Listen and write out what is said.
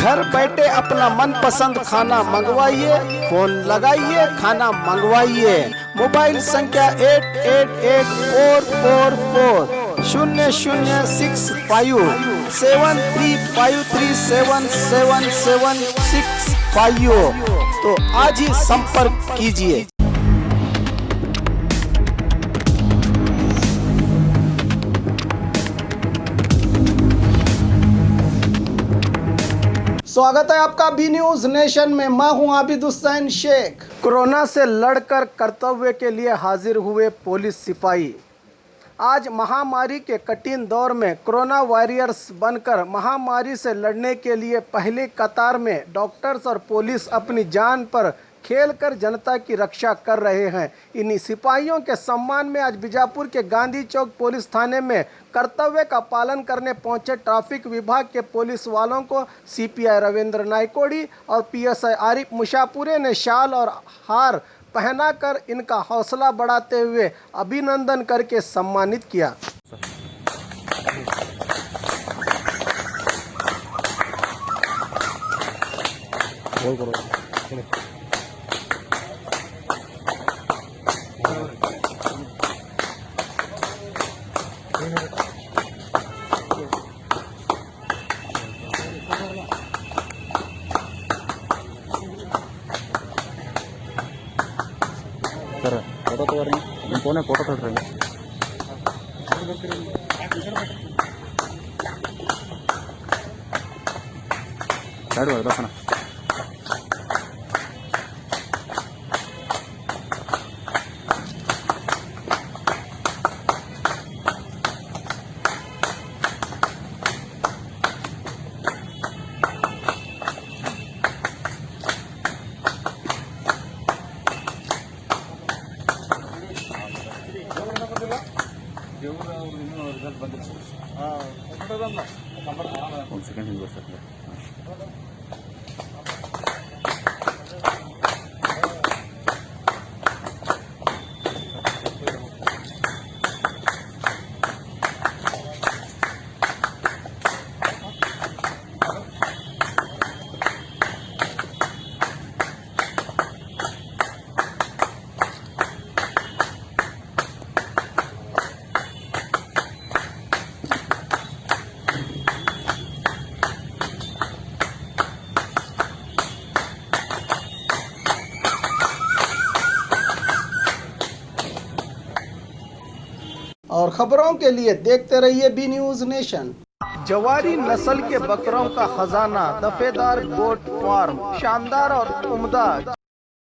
घर बैठे अपना मनपसंद खाना मंगवाइए, फोन लगाइए, खाना मंगवाइए। मोबाइल संख्या 884440006353377765। तो आज ही संपर्क कीजिए। स्वागत है आपका बी न्यूज नेशन में। मैं हूं आबिद हुसैन शेख। कोरोना से लड़कर कर्तव्य के लिए हाजिर हुए पुलिस सिपाही आज महामारी के कठिन दौर में कोरोना वॉरियर्स बनकर महामारी से लड़ने के लिए पहली कतार में डॉक्टर्स और पुलिस अपनी जान पर खेलकर जनता की रक्षा कर रहे हैं। इन्हीं सिपाहियों के सम्मान में आज बीजापुर के गांधी चौक पुलिस थाने में कर्तव्य का पालन करने पहुंचे ट्रैफिक विभाग के पुलिस वालों को सीपीआई रविंद्र नायकोड़ी और पीएसआई आरिफ मुशापुरे ने शाल और हार पहनाकर इनका हौसला बढ़ाते हुए अभिनंदन करके सम्मानित किया। सर फोटो तो रहे कौन है, फोटो तोड़ रहे हैं। बस ना ಒಂದು ಸೆಕೆಂಡ್ ಹಿಂಗೆ ಬರ್ತಾರೆ। और खबरों के लिए देखते रहिए बी न्यूज नेशन। जवारी नस्ल के बकरों का खजाना, दफेदार गोट फार्म, शानदार और उम्दा